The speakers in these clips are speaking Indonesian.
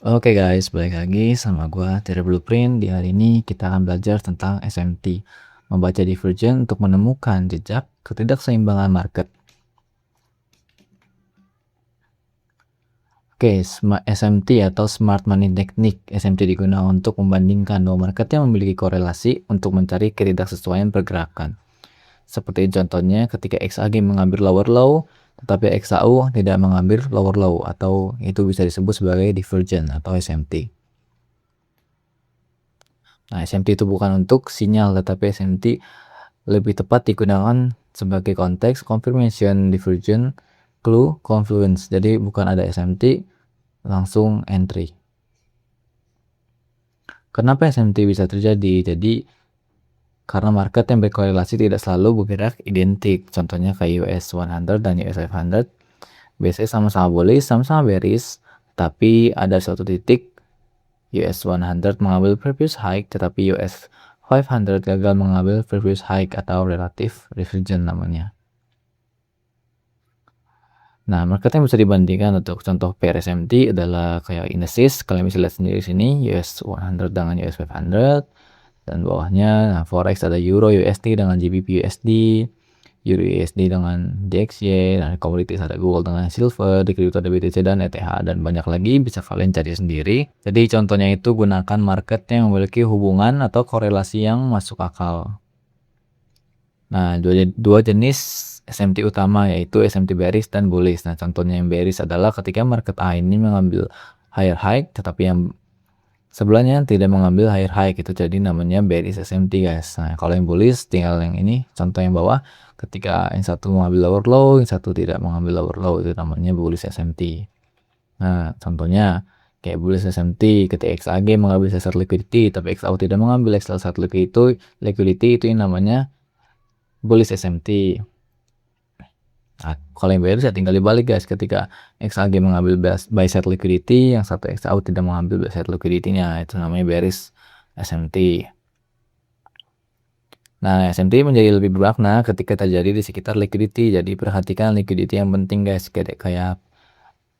Oke guys, balik lagi sama gua dari Blueprint. Di hari ini kita akan belajar tentang SMT, membaca divergen untuk menemukan jejak ketidakseimbangan market. Oke, SMT atau Smart Money Technique. SMT digunakan untuk membandingkan dua market yang memiliki korelasi untuk mencari ketidaksesuaian pergerakan. Seperti contohnya ketika XAG mengambil lower low, tetapi XAU tidak mengambil lower low, atau itu bisa disebut sebagai divergen atau SMT. Nah, SMT itu bukan untuk sinyal, tetapi SMT lebih tepat digunakan sebagai konteks confirmation, diversion, clue, confluence. Jadi bukan ada SMT langsung entry. Kenapa SMT bisa terjadi? Jadi karena market yang berkorelasi tidak selalu bergerak identik. Contohnya kayak US 100 dan US 500 biasanya sama-sama bullish, sama-sama bearish, tapi ada suatu titik US 100 mengambil previous high, tetapi US 500 gagal mengambil previous high atau relative divergence namanya. Nah, market yang bisa dibandingkan untuk contoh pair SMT adalah kayak indices. Kalian bisa lihat sendiri sini US 100 dengan US 500, dan bawahnya nah, forex ada Euro USD dengan GBP USD, Euro USD dengan DXY, dan commodities ada gold dengan silver, di crypto ada BTC dan ETH, dan banyak lagi bisa kalian cari sendiri. Jadi contohnya itu gunakan market yang memiliki hubungan atau korelasi yang masuk akal. Nah, dua jenis SMT utama yaitu SMT bearish dan bullish. Nah, contohnya yang bearish adalah ketika market A ini mengambil higher high, tetapi yang sebelahnya tidak mengambil higher high, itu jadi namanya bearish SMT guys. Nah, kalau yang bullish tinggal yang ini, contoh yang bawah, ketika yang satu mengambil lower low, yang satu tidak mengambil lower low, itu namanya bullish SMT. Nah, contohnya kayak bullish SMT ketika XAG mengambil sell liquidity, tapi XAU tidak mengambil sell liquidity, itu yang namanya bullish SMT. Nah, kalau yang bearish ya tinggal dibalik guys, ketika XAG mengambil buy side liquidity, yang satu XAU tidak mengambil buy side liquidity-nya, itu namanya bearish SMT. Nah, SMT menjadi lebih bermakna ketika terjadi di sekitar liquidity. Jadi perhatikan liquidity yang penting guys, kayak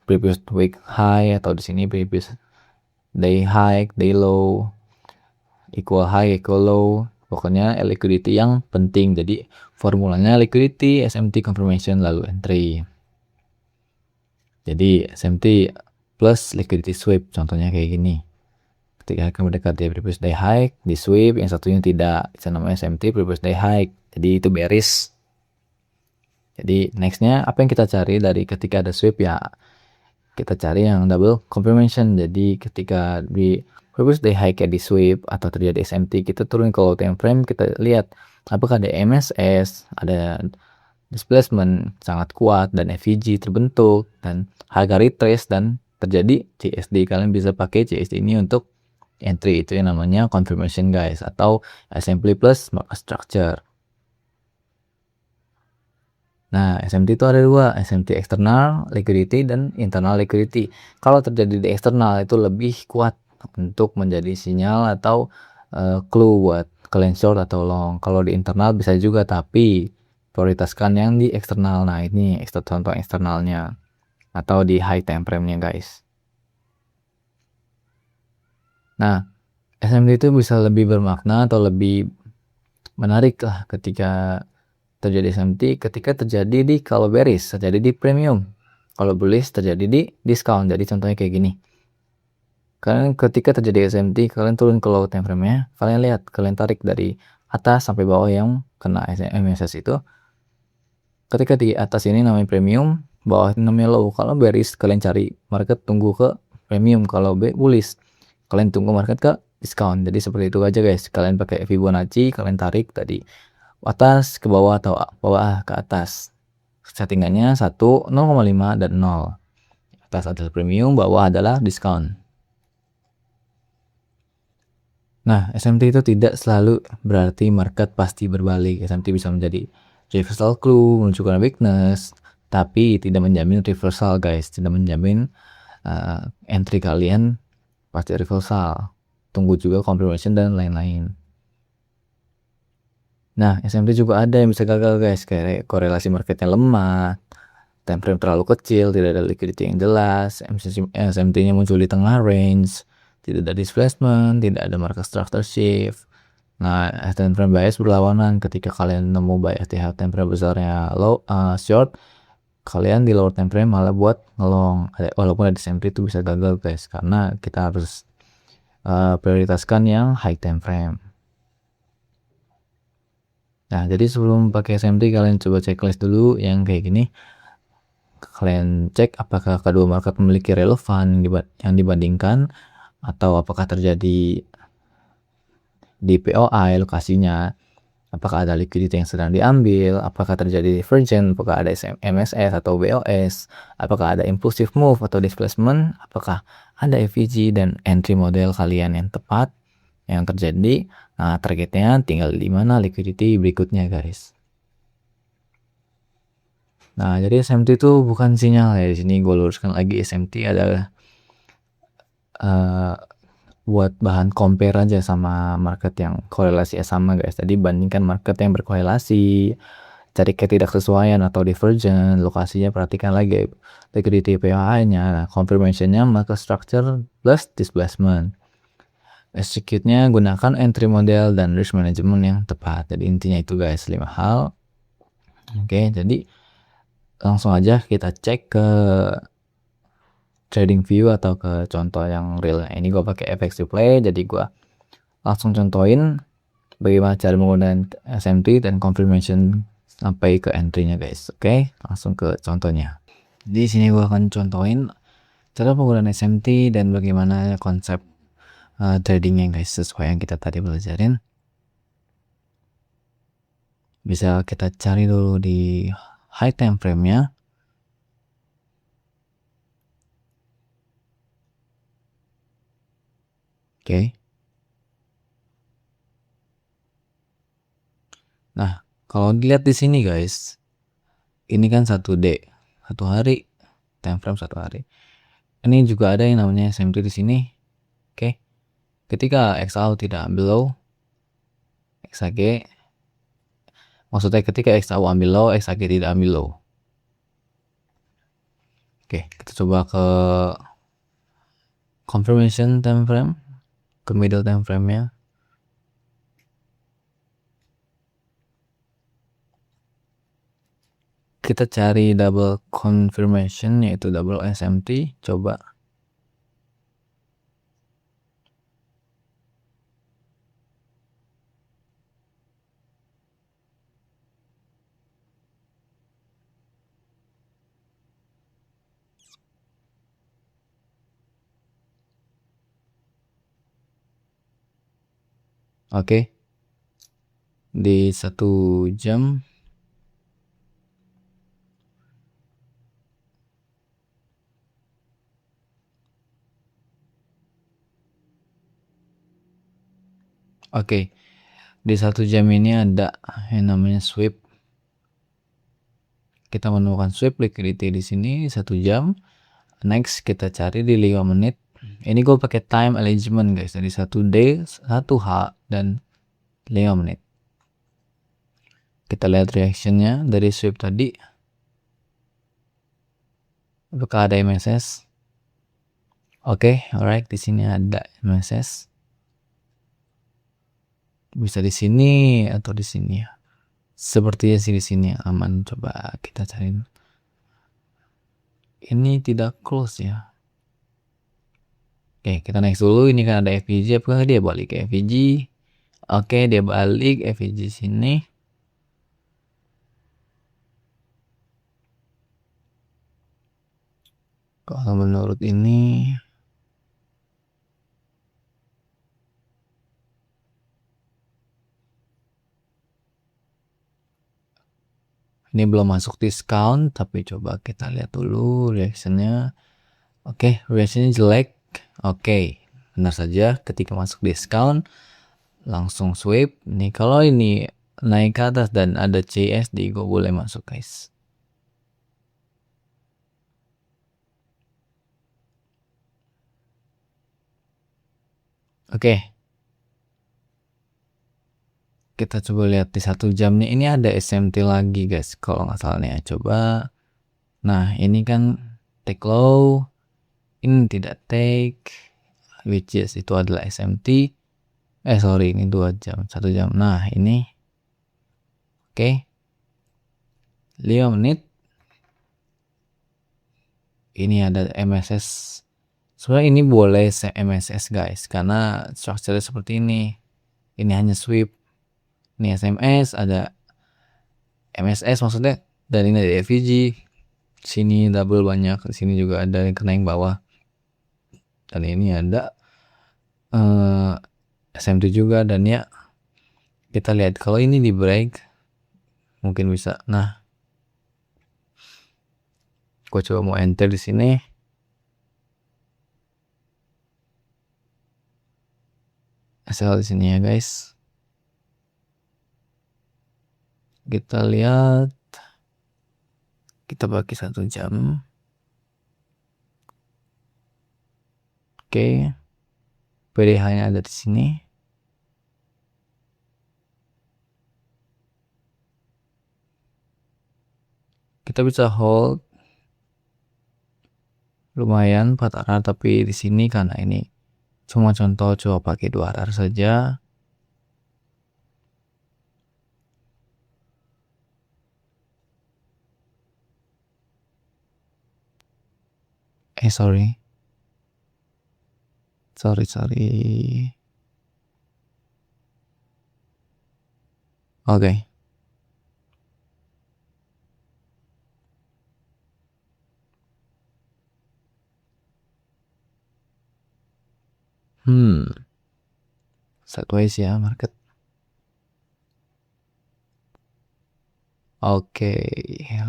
previous week high, atau di sini previous day high, day low, equal high, equal low. Pokoknya liquidity yang penting. Jadi formulanya liquidity, SMT confirmation, lalu entry. Jadi SMT plus liquidity sweep, contohnya kayak gini. Ketika akan mendekati previous day high, di sweep, yang satunya tidak, itu namanya SMT previous day high. Jadi itu bearish. Jadi nextnya apa yang kita cari dari ketika ada sweep ya, kita cari yang double confirmation. Jadi ketika di previous day high kayak di sweep atau terjadi SMT, kita turun ke low time frame, kita lihat apakah ada MSS, ada displacement sangat kuat, dan FVG terbentuk, dan harga retrace, dan terjadi CSD. Kalian bisa pakai CSD ini untuk entry, itu yang namanya confirmation guys, atau assembly plus market structure. Nah, SMT itu ada dua, SMT external liquidity dan internal liquidity. Kalau terjadi di eksternal itu lebih kuat untuk menjadi sinyal atau clue buat kalian short atau long. Kalau di internal bisa juga, tapi prioritaskan yang di eksternal. Nah, ini contoh eksternalnya, atau di high time frame-nya guys. Nah, SMT itu bisa lebih bermakna atau lebih menarik lah ketika terjadi SMT, ketika terjadi di kalau bearish terjadi di premium, kalau bullish terjadi di discount. Jadi contohnya kayak gini, kalian ketika terjadi SMT, kalian turun ke low time frame-nya, kalian lihat, kalian tarik dari atas sampai bawah yang kena MSS itu. Ketika di atas ini namanya premium, bawah ini namanya low. Kalau bearish kalian cari market tunggu ke premium, kalau bullish kalian tunggu market ke discount. Jadi seperti itu aja guys, kalian pakai Fibonacci, kalian tarik tadi atas ke bawah atau bawah ke atas. Settingannya 1, 0,5 dan 0. Atas adalah premium, bawah adalah discount. Nah, SMT itu tidak selalu berarti market pasti berbalik. SMT bisa menjadi reversal clue, menunjukkan weakness, tapi tidak menjamin reversal guys, tidak menjamin entry kalian pasti reversal. Tunggu juga confirmation dan lain-lain. Nah, SMT juga ada yang bisa gagal guys, kayak korelasi marketnya lemah, time frame terlalu kecil, tidak ada liquidity yang jelas, SMT-nya muncul di tengah range, tidak ada displacement, tidak ada market structure shift. Nah, time frame bias berlawanan. Ketika kalian nemu bias di time frame besarnya short, kalian di lower time frame malah buat ngelong. Walaupun ada SMT itu bisa gagal guys, karena kita harus prioritaskan yang high time frame. Nah, jadi sebelum pakai SMT kalian coba checklist dulu yang kayak gini. Kalian cek apakah kedua market memiliki relevan yang dibandingkan, atau apakah terjadi di POI lokasinya, apakah ada liquidity yang sedang diambil, apakah terjadi divergence, apakah ada MSS atau BOS, apakah ada impulsive move atau displacement, apakah ada FVG dan entry model kalian yang tepat yang terjadi. Nah, targetnya tinggal di mana liquidity berikutnya guys. Nah, jadi SMT itu bukan sinyal ya. Di sini gue luruskan lagi, SMT adalah buat bahan compare aja sama market yang korelasi sama guys. Tadi bandingkan market yang berkorelasi, cari ketidaksesuaian atau divergent, lokasinya perhatikan lagi liquidity POI-nya, confirmation-nya market structure plus displacement. Execute-nya gunakan entry model dan risk management yang tepat. Jadi intinya itu guys, 5 hal. Oke, jadi langsung aja kita cek ke trading view atau ke contoh yang real. Ini gue pakai FX Replay, jadi gue langsung contohin bagaimana cara menggunakan SMT dan confirmation sampai ke entry-nya guys. Oke, langsung ke contohnya. Di sini gue akan contohin cara penggunaan SMT dan bagaimana konsep tradingnya guys, sesuai yang kita tadi belajarin. Bisa kita cari dulu di high time frame-nya. Oke. Nah, kalau dilihat di sini guys, ini kan 1D, 1 hari, time frame 1 hari. Ini juga ada yang namanya SMT di sini. Oke. Ketika XAU tidak ambil low, XAG, maksudnya ketika XAU ambil low, XAG tidak ambil low. Oke, kita coba ke confirmation time frame, ke middle time frame-nya. Kita cari double confirmation, yaitu double SMT. Coba. Oke. Di 1 jam. Oke. Di 1 jam ini ada yang namanya sweep. Kita menemukan sweep liquidity di sini 1 jam. Next kita cari di 5 menit. Ini gue pakai time alignment guys, dari 1D, 1H dan 5 menit. Kita lihat reactionnya dari sweep tadi. Apakah ada MSS? Oke, alright, di sini ada MSS. Bisa di sini atau di sini ya. Sepertinya sih di sini aman. Coba kita cari. Ini tidak close ya. Oke, kita next dulu. Ini kan ada FVG, apakah dia balik ke FVG? Oke, dia balik FVG sini. Kalau menurut ini belum masuk discount, tapi coba kita lihat dulu reactionnya. Oke, reactionnya jelek. Oke, benar saja ketika masuk discount langsung sweep. Nih kalau ini naik ke atas dan ada CSD, gue boleh masuk guys. Oke, kita coba lihat di 1 jamnya ini ada SMT lagi guys, kalau nggak salah nih ya. Coba Nah, ini kan take low, ini tidak take, which is itu adalah SMT. Sorry, ini 2 jam, 1 jam. Nah, ini oke. 5 menit. Ini ada MSS. Sebenarnya ini boleh MSS guys, karena structure seperti ini. Ini hanya sweep. Ini SMS, ada MSS maksudnya, dan ini ada FVG. Sini double banyak, di sini juga ada yang kena yang bawah. Dan ini ada SMT juga, dan ya kita lihat kalau ini di break mungkin bisa. Nah, gua coba mau enter di sini. Asal di sini ya guys. Kita lihat, kita pakai 1 jam. Oke. PDH-nya ada di sini. Kita bisa hold lumayan 4 RR, tapi di sini karena ini cuma contoh, coba pakai 2 RR saja. Sorry. Oke. Sideways ya market. Oke,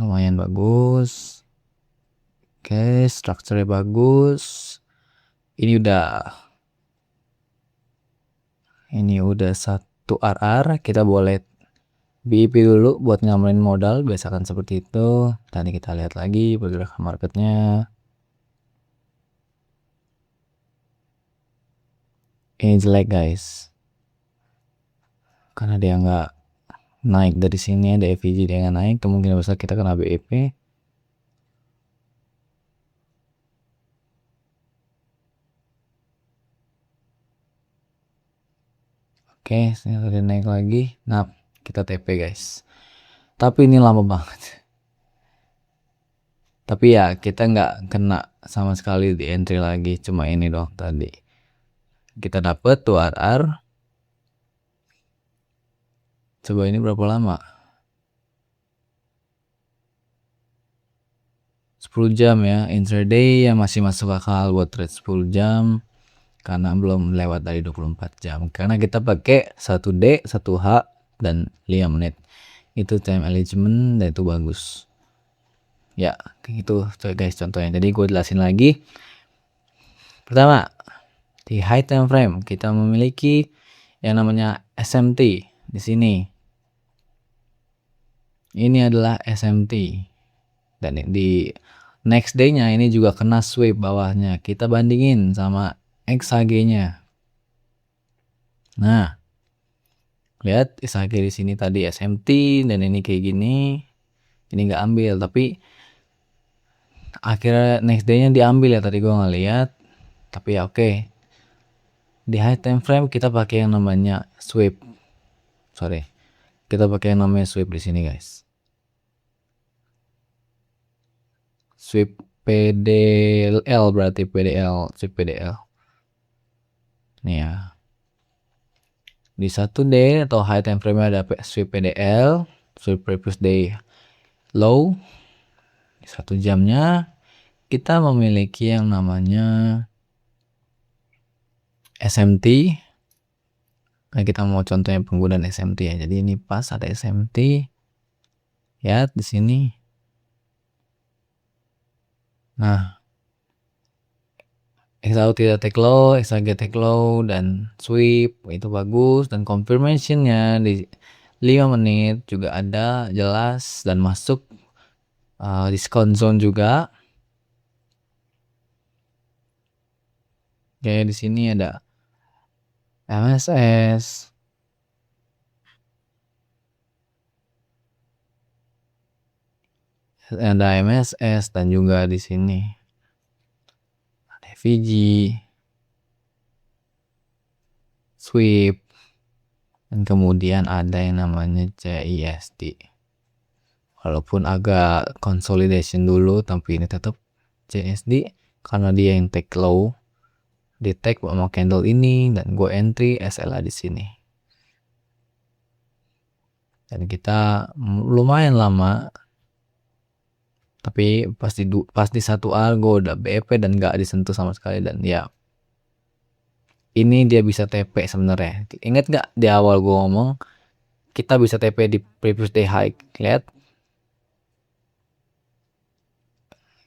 lumayan bagus. Oke, structure-nya bagus. Ini udah 1 RR. Kita boleh BIP dulu buat ngamanin modal, biasakan seperti itu. Tadi kita lihat lagi pergerakan marketnya. Ini jelek guys, karena dia nggak naik dari sini, ada FVG dia nggak naik, kemungkinan besar kita kena BIP. Oke, ternyata dia naik lagi. Nah, kita TP guys. Tapi ini lama banget. Tapi ya kita nggak kena sama sekali di entry lagi, cuma ini doang tadi. Kita dapet 2 RR. Coba ini berapa lama? 10 jam ya. Intraday ya masih masuk akal buat trade 10 jam. Karena belum lewat dari 24 jam. Karena kita pakai 1D, 1H, dan 5 menit. Itu time alignment dan itu bagus. Ya, kayak gitu guys contohnya. Jadi gue jelasin lagi. Pertama, di high time frame kita memiliki yang namanya SMT di sini. Ini adalah SMT. Dan di next day-nya ini juga kena sweep bawahnya. Kita bandingin sama XHG-nya. Nah, lihat XHG di sini tadi SMT dan ini kayak gini. Ini nggak ambil, tapi akhirnya next day-nya diambil ya, tadi gua ngeliat. Tapi ya oke. Di high time frame kita pakai yang namanya sweep. Kita pakai yang namanya sweep di sini guys. Sweep PDL berarti sweep PDL. Nih ya. Di 1D atau high time frame ada sweep PDL, sweep previous day low. Di 1 jamnya kita memiliki yang namanya SMT. Nah, kita mau contohnya penggunaan SMT ya. Jadi ini pas ada SMT. Ya, di sini. Nah, XAU tidak take low, XAG take low, dan sweep itu bagus, dan confirmationnya di 5 menit juga ada jelas dan masuk discount zone juga. Kayak di sini ada MSS, ada MSS dan juga di sini ada VG, Swift, dan kemudian ada yang namanya CISD. Walaupun agak consolidation dulu, tapi ini tetap CISD karena dia yang take low, di take sama candle ini, dan gue entry SLA di sini. Dan kita lumayan lama, tapi pas di 1A gue udah BP dan gak disentuh sama sekali. Dan ya ini dia bisa TP sebenarnya. Ingat gak di awal gue ngomong kita bisa TP di previous day high? Lihat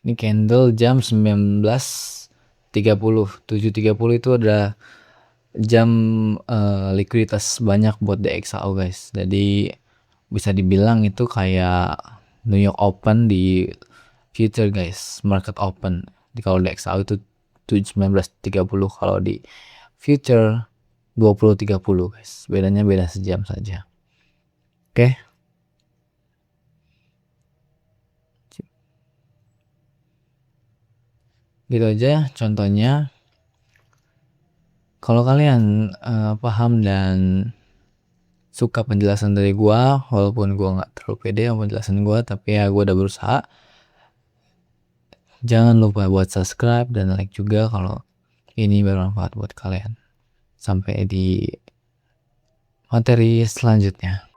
ini candle jam 19.30, 7.30 itu ada jam likuiditas banyak buat DXAO guys. Jadi bisa dibilang itu kayak New York Open di future guys, market open. Di kalau DXAO itu 19.30, kalau di future 20.30 guys. Bedanya beda sejam saja. Oke. Gitu aja contohnya. Kalau kalian paham dan suka penjelasan dari gua, walaupun gua nggak terlalu pede sama penjelasan gua, tapi ya gua udah berusaha. Jangan lupa buat subscribe dan like juga kalau ini bermanfaat buat kalian. Sampai di materi selanjutnya.